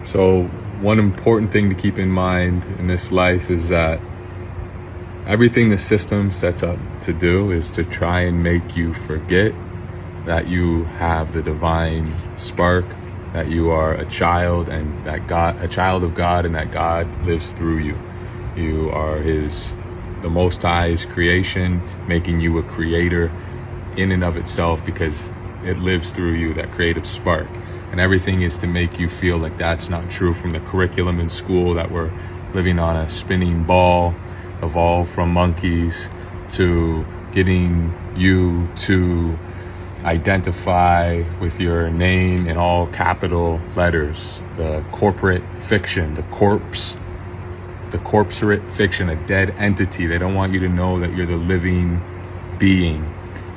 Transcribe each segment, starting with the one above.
So one important thing to keep in mind in this life is that everything the system sets up to do is to try and make you forget that you have the divine spark, that you are a child, and that God, a child of God, and that God lives through you. You are the Most High's creation, making you a creator in and of itself because it lives through you, that creative spark. And everything is to make you feel like that's not true, from the curriculum in school that we're living on a spinning ball, evolved from monkeys, to getting you to identify with your name in all capital letters. The corporate fiction, the corporate fiction, a dead entity. They don't want you to know that you're the living being.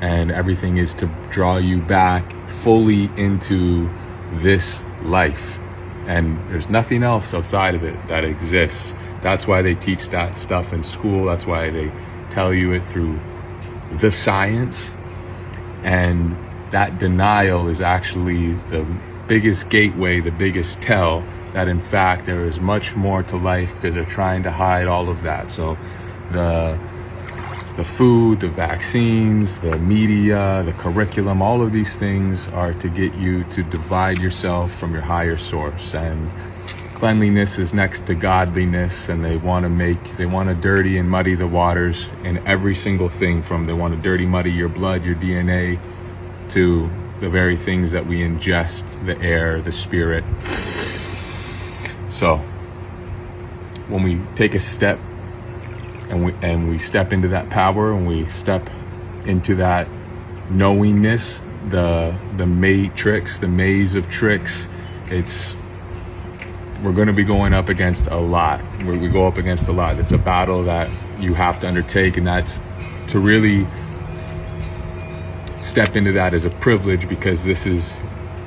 And everything is to draw you back fully into this life. And there's nothing else outside of it that exists. That's why they teach that stuff in school. That's why they tell you it through the science. And that denial is actually the biggest gateway, the biggest tell that in fact there is much more to life, because they're trying to hide all of that. So the food, the vaccines, the media, the curriculum, all of these things are to get you to divide yourself from your higher source. And cleanliness is next to godliness, and they want to dirty and muddy the waters in every single thing. They want to dirty, muddy your blood, your DNA, to the very things that we ingest, the air, the spirit. So when we take a step and we step into that power, and we step into that knowingness, the matrix, the maze of tricks, we're going to be going up against a lot. We go up against a lot. It's a battle that you have to undertake, and that's to really step into that as a privilege, because this is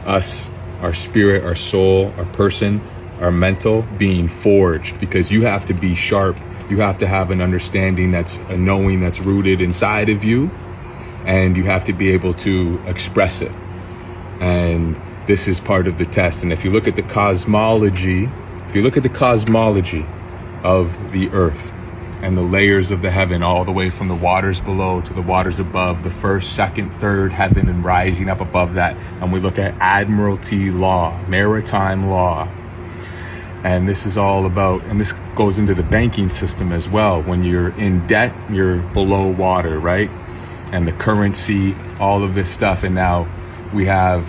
us, our spirit, our soul, our person, our mental being forged, because you have to be sharp. You have to have an understanding, that's a knowing that's rooted inside of you, and you have to be able to express it. And this is part of the test. And if you look at the cosmology of the earth and the layers of the heaven, all the way from the waters below to the waters above, the first, second, third heaven, and rising up above that, and we look at admiralty law, maritime law. And this is all about, and this goes into the banking system as well. When you're in debt, you're below water, right? And the currency, all of this stuff. And now we have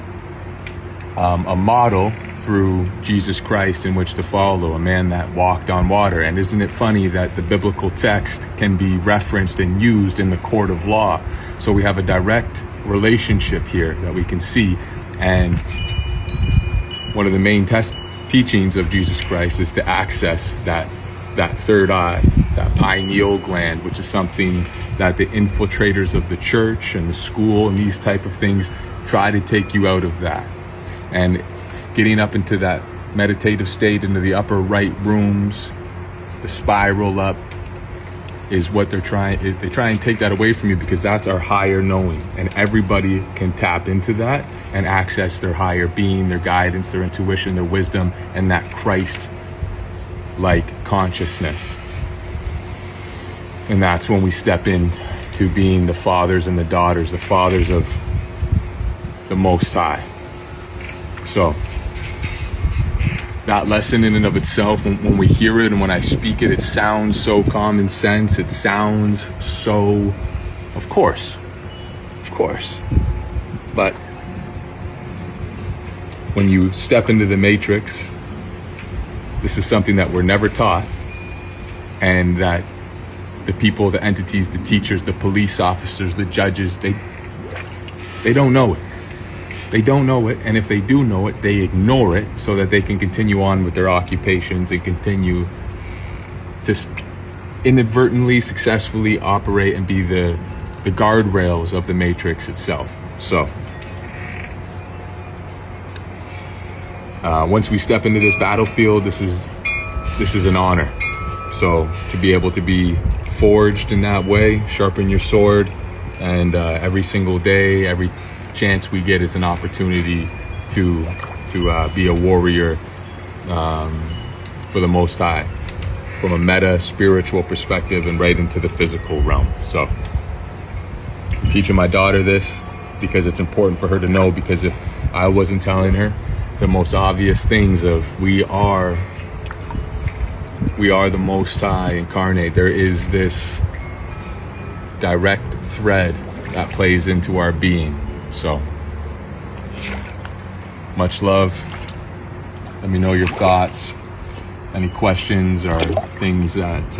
a model through Jesus Christ in which to follow, a man that walked on water. And isn't it funny that the biblical text can be referenced and used in the court of law? So we have a direct relationship here that we can see. And one of the main teachings of Jesus Christ is to access that third eye, that pineal gland, which is something that the infiltrators of the church and the school and these type of things try to take you out of that. And getting up into that meditative state, into the upper right rooms, the spiral up, is what they try and take that away from you, because that's our higher knowing, and everybody can tap into that and access their higher being, their guidance, their intuition, their wisdom, and that Christ-like consciousness. And that's when we step into being the fathers and the daughters, the fathers of the Most High. So that lesson in and of itself, when we hear it and when I speak it, it sounds so common sense. It sounds so, of course. But when you step into the matrix, this is something that we're never taught, and that the people, the entities, the teachers, the police officers, the judges, they don't know it. They don't know it, and if they do know it, they ignore it so that they can continue on with their occupations and continue to inadvertently, successfully operate and be the guardrails of the matrix itself. So once we step into this battlefield, this is an honor. So to be able to be forged in that way, sharpen your sword, and every single day, every chance we get is an opportunity to be a warrior for the Most High, from a meta spiritual perspective and right into the physical realm. So I'm teaching my daughter this because it's important for her to know, because if I wasn't telling her the most obvious things of we are the Most High incarnate, there is this direct thread that plays into our being. So much love. Let me know your thoughts, any questions or things that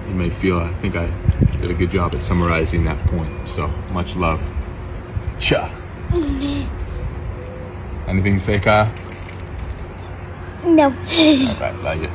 you may feel. I think I did a good job at summarizing that point. So much love. Cha. Anything to say, Kyle? No. All right, love you.